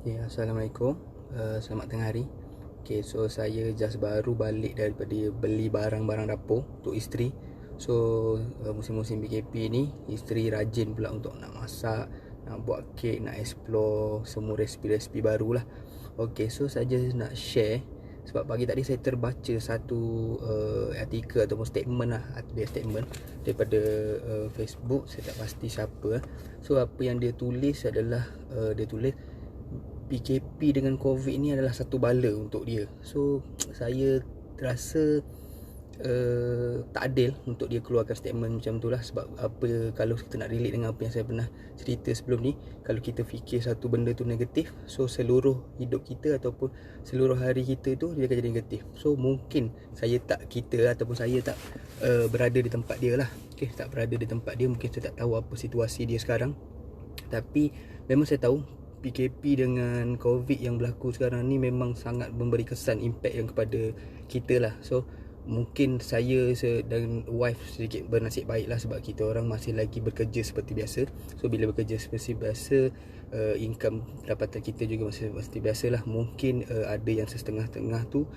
Okay, Assalamualaikum. Selamat tengah hari. Okay, so saya just baru balik daripada beli barang-barang dapur untuk isteri. So musim-musim PKP ni, isteri rajin pula untuk nak masak, nak buat kek, nak explore semua resipi-resipi baru lah. Okay, so saja nak share sebab pagi tadi saya terbaca satu artikel ataupun statement lah, dia statement daripada Facebook, saya tak pasti siapa. So apa yang dia tulis adalah dia tulis PKP dengan COVID ni adalah satu bala untuk dia. So saya rasa tak adil untuk dia keluarkan statement macam tu lah. Sebab apa, kalau kita nak relate dengan apa yang saya pernah cerita sebelum ni, kalau kita fikir satu benda tu negatif, so seluruh hidup kita ataupun seluruh hari kita tu dia akan jadi negatif. So mungkin kita ataupun saya tak berada di tempat dia lah. Okay, tak berada di tempat dia, mungkin saya tak tahu apa situasi dia sekarang. Tapi memang saya tahu PKP dengan COVID yang berlaku sekarang ni memang sangat memberi kesan, impact yang kepada kita lah. So mungkin saya dan wife sedikit bernasib baik lah sebab kita orang masih lagi bekerja seperti biasa. So bila bekerja seperti biasa, income pendapatan kita juga masih seperti biasa lah. Mungkin ada yang setengah-tengah tu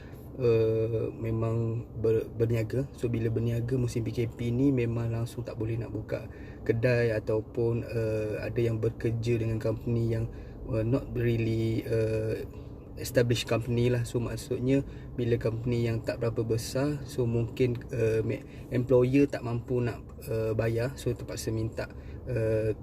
memang berniaga. So bila berniaga musim PKP ni memang langsung tak boleh nak buka kedai ataupun ada yang bekerja dengan company yang not really established company lah. So maksudnya bila company yang tak berapa besar, so mungkin employer tak mampu nak bayar, so terpaksa minta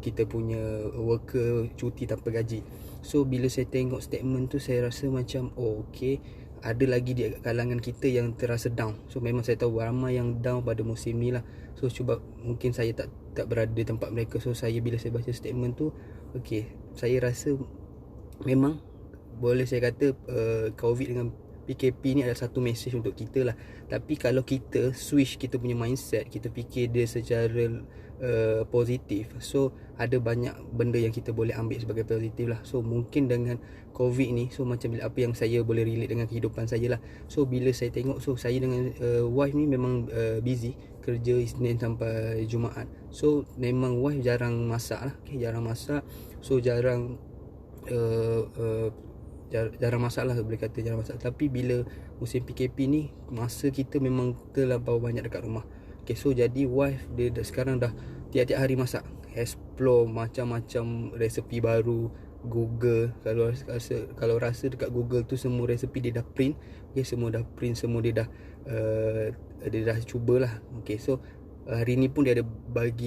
kita punya worker cuti tanpa gaji. So bila saya tengok statement tu, saya rasa macam okay, ada lagi di kalangan kita yang terasa down. So memang saya tahu ramai yang down pada musim ni lah. So cuba, mungkin saya tak berada di tempat mereka. So bila saya baca statement tu, okay, saya rasa memang boleh saya kata COVID dengan PKP ni adalah satu message untuk kita lah. Tapi kalau kita switch kita punya mindset, kita fikir dia secara positif, so ada banyak benda yang kita boleh ambil sebagai positif lah. So mungkin dengan COVID ni, so macam apa yang saya boleh relate dengan kehidupan saya lah. So bila saya tengok, so saya dengan wife ni memang busy kerja Isnin sampai Jumaat. So memang wife jarang masak lah, okay, jarang masak. So jarang jarang masak lah, boleh kata jarang masak. Tapi bila musim PKP ni, masa kita memang terlampau banyak dekat rumah. Okay, so jadi wife dia sekarang dah tiap-tiap hari masak, explore macam-macam resepi baru. Google, kalau rasa dekat Google tu semua resepi dia dah print. Okay, semua dah print, semua dia dah cubalah. Okay, so hari ni pun dia ada beli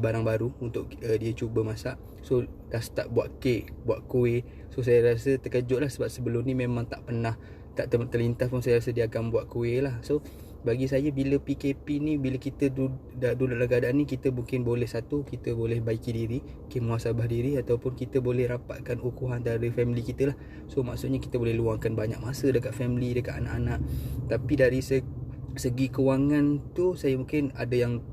barang baru untuk dia cuba masak. So dah start buat kek, buat kuih. So saya rasa terkejut lah sebab sebelum ni memang tak pernah, tak terlintas pun saya rasa dia akan buat kuih lah. So bagi saya bila PKP ni, bila kita duduk dalam keadaan ni, kita mungkin boleh kita boleh baiki diri, muhasabah diri, ataupun kita boleh rapatkan ukuhan dari family kita lah. So maksudnya kita boleh luangkan banyak masa dekat family, dekat anak-anak. Tapi dari segi kewangan tu, saya mungkin ada yang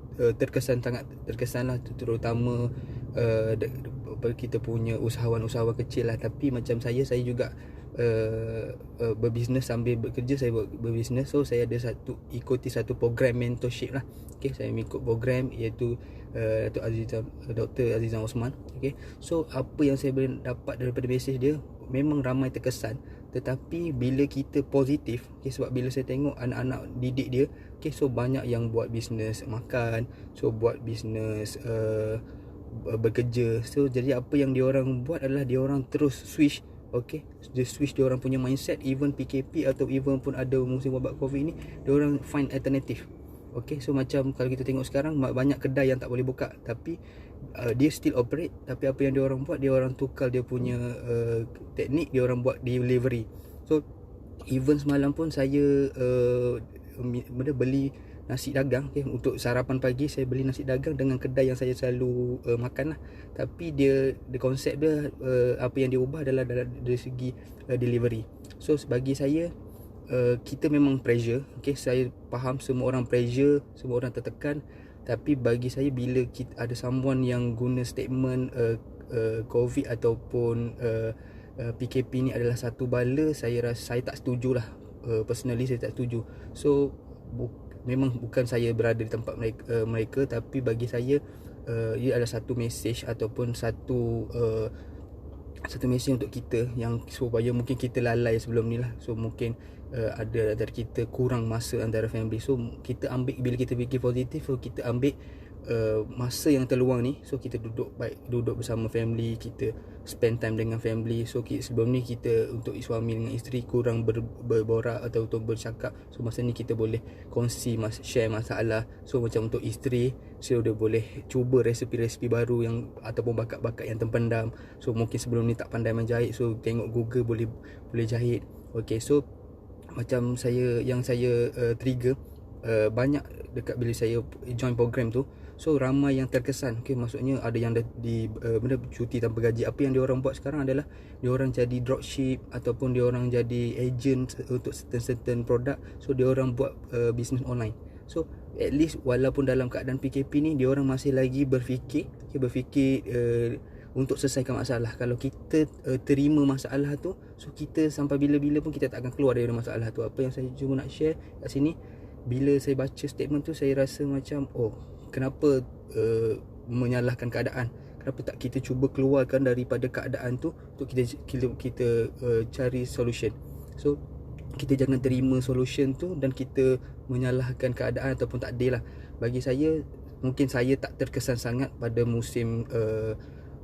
sangat terkesan lah, terutama kita punya usahawan-usahawan kecil lah. Tapi macam saya juga berbisnes sambil bekerja, saya berbisnes. So saya ada ikuti satu program mentorship lah. Okay, saya mengikut program iaitu Dr. Azizan Osman. Okay, so apa yang saya boleh dapat daripada mesej dia, memang ramai terkesan. Tetapi bila kita positif, okay, sebab bila saya tengok anak-anak didik dia, okay, so banyak yang buat bisnes makan, so buat bisnes bekerja. So jadi apa yang diorang buat adalah diorang terus switch. Okay, dia switch diorang punya mindset. Even PKP atau even pun ada musim wabak COVID ni, diorang find alternative. Okay, so macam kalau kita tengok sekarang, banyak kedai yang tak boleh buka, tapi dia still operate. Tapi apa yang diorang buat, diorang tukar dia punya teknik, diorang buat delivery. So even semalam pun saya beli nasi dagang, okay, untuk sarapan pagi. Saya beli nasi dagang dengan kedai yang saya selalu makan lah. Tapi dia konsep dia, apa yang dia ubah adalah dari segi delivery. So bagi saya, kita memang pressure, okay, saya faham semua orang pressure, semua orang tertekan. Tapi bagi saya, bila kita ada someone yang guna statement COVID ataupun PKP ni adalah satu bala, saya tak setuju lah. Personally saya tak setuju. So memang bukan saya berada di tempat mereka, tapi bagi saya ia adalah satu message ataupun satu satu mesej untuk kita yang supaya mungkin kita lalai sebelum ni lah. So mungkin ada dari kita kurang masa antara family. So kita ambil, bila kita fikir positif, so kita ambil masa yang terluang ni, so kita duduk bersama family, kita spend time dengan family. So sebelum ni kita untuk suami dengan isteri kurang berborak atau untuk bercakap. So masa ni kita boleh kongsi, share masalah. So macam untuk isteri, so dia boleh cuba resepi-resepi baru yang ataupun bakat-bakat yang terpendam. So mungkin sebelum ni tak pandai menjahit, so tengok Google boleh jahit. Okay, so macam yang saya trigger banyak dekat bila saya join program tu. So ramai yang terkesan. Okay, maksudnya ada yang benda cuti tanpa gaji. Apa yang diorang buat sekarang adalah diorang jadi dropship ataupun diorang jadi agent untuk certain produk. So diorang buat business online. So at least walaupun dalam keadaan PKP ni, diorang masih lagi berfikir untuk selesaikan masalah. Kalau kita terima masalah tu, so kita sampai bila-bila pun kita tak akan keluar dari masalah tu. Apa yang saya cuma nak share kat sini, bila saya baca statement tu, saya rasa macam kenapa menyalahkan keadaan? Kenapa tak kita cuba keluarkan daripada keadaan tu untuk kita cari solution. So kita jangan terima solution tu dan kita menyalahkan keadaan ataupun takdir lah. Bagi saya, mungkin saya tak terkesan sangat pada musim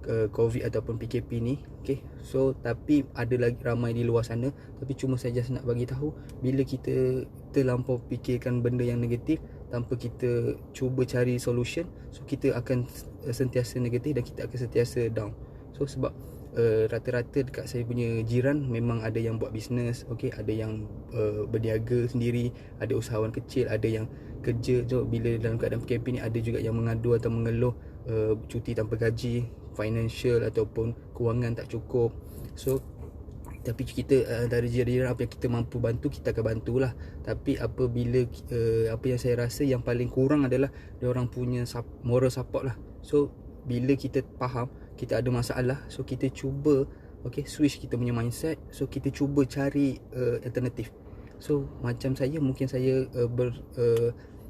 COVID ataupun PKP ni. Okay, so tapi ada lagi ramai di luar sana. Tapi cuma saya just nak bagi tahu, bila kita terlampau fikirkan benda yang negatif tanpa kita cuba cari solution, so kita akan sentiasa negatif dan kita akan sentiasa down. So sebab rata-rata dekat saya punya jiran memang ada yang buat bisnes, okay, ada yang berniaga sendiri, ada usahawan kecil, ada yang kerja. So bila dalam keadaan PKP ni, ada juga yang mengadu atau mengeluh cuti tanpa gaji, financial ataupun kewangan tak cukup. So tapi kita dari jiran apa yang kita mampu bantu, kita akan bantulah. Tapi apabila apa yang saya rasa yang paling kurang adalah dia orang punya moral support lah. So bila kita faham kita ada masalah, so kita cuba switch kita punya mindset. So kita cuba cari alternatif. So macam saya, mungkin saya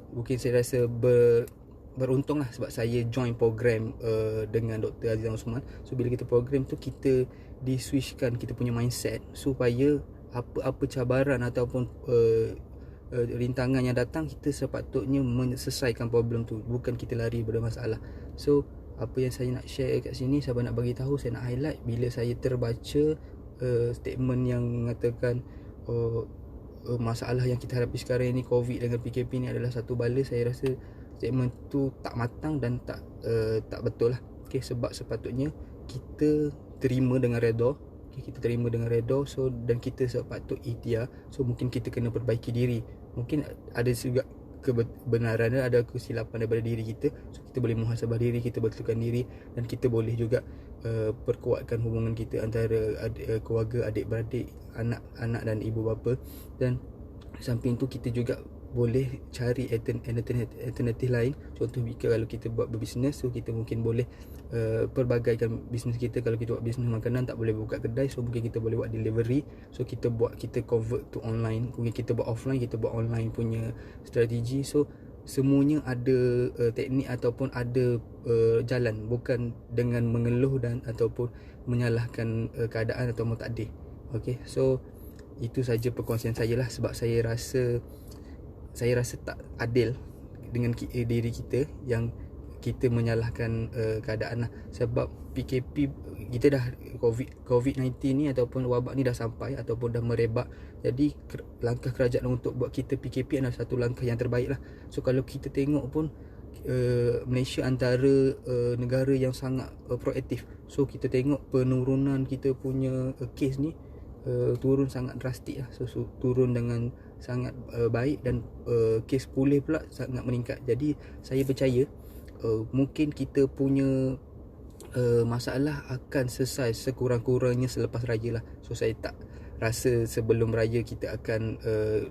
mungkin saya rasa beruntung lah sebab saya join program dengan Dr. Azizan Osman. So bila kita program tu, kita diswitchkan kita punya mindset supaya apa-apa cabaran ataupun rintangan yang datang, kita sepatutnya menyelesaikan problem tu, bukan kita lari pada masalah. So apa yang saya nak share kat sini, saya nak bagi tahu, saya nak highlight bila saya terbaca statement yang mengatakan masalah yang kita hadapi sekarang ini, COVID dengan PKP ni adalah satu bala. Saya rasa statement tu tak matang dan tak betul lah. Okay, sebab sepatutnya kita terima dengan redha. Okay, kita terima dengan redha. So dan kita sepatut ikhtiar. So mungkin kita kena perbaiki diri. Mungkin ada juga kebenaran, ada kesilapan daripada diri kita. So kita boleh muhasabah diri, kita betulkan diri, dan kita boleh juga perkuatkan hubungan kita antara keluarga, adik-beradik, anak-anak dan ibu bapa. Dan samping tu kita juga boleh cari alternatif lain. Contoh, kalau kita buat berbisnes, so kita mungkin boleh perbagaikan bisnes kita. Kalau kita buat bisnes makanan, tak boleh buka kedai, so mungkin kita boleh buat delivery. So kita convert to online. Mungkin kita buat offline, kita buat online punya strategi. So semuanya ada teknik ataupun ada jalan, bukan dengan mengeluh dan ataupun menyalahkan keadaan atau takdir. Okay, so itu saja perkongsian saya lah. Sebab saya rasa tak adil dengan diri kita yang kita menyalahkan keadaan lah. Sebab PKP kita dah COVID-19 ni ataupun wabak ni dah sampai ataupun dah merebak. Jadi langkah kerajaan untuk buat kita PKP adalah satu langkah yang terbaik lah. So kalau kita tengok pun Malaysia antara negara yang sangat proaktif. So kita tengok penurunan kita punya kes ni turun sangat drastik lah. So turun dengan sangat baik, dan kes pulih pula sangat meningkat. Jadi saya percaya mungkin kita punya masalah akan selesai sekurang-kurangnya selepas raya lah. So saya tak rasa sebelum raya kita akan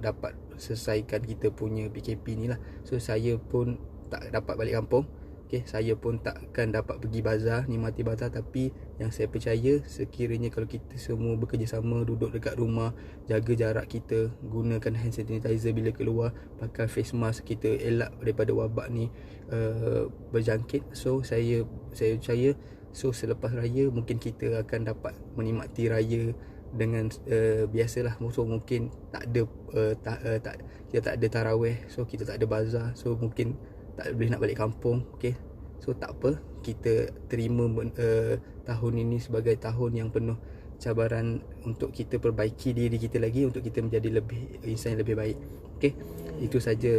dapat selesaikan kita punya PKP ni lah. So saya pun tak dapat balik kampung. Okay, saya pun takkan dapat pergi bazar, nikmati bazar. Tapi yang saya percaya, sekiranya kalau kita semua bekerjasama, duduk dekat rumah, jaga jarak kita, gunakan hand sanitizer bila keluar, pakai face mask, kita elak daripada wabak ni berjangkit. So saya percaya So selepas raya mungkin kita akan dapat menikmati raya dengan biasalah. So mungkin tak ada kita tak ada tarawih, so kita tak ada bazar, so mungkin tak boleh nak balik kampung. Okay, so tak apa, kita terima tahun ini sebagai tahun yang penuh cabaran untuk kita perbaiki diri kita lagi, untuk kita menjadi insan yang lebih baik. Okay, itu saja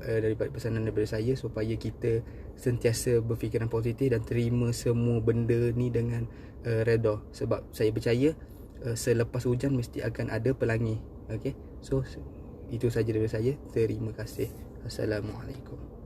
daripada pesanan daripada saya, supaya kita sentiasa berfikiran positif dan terima semua benda ni dengan redha. Sebab saya percaya selepas hujan mesti akan ada pelangi. Okay, so itu saja daripada saya. Terima kasih. Assalamualaikum.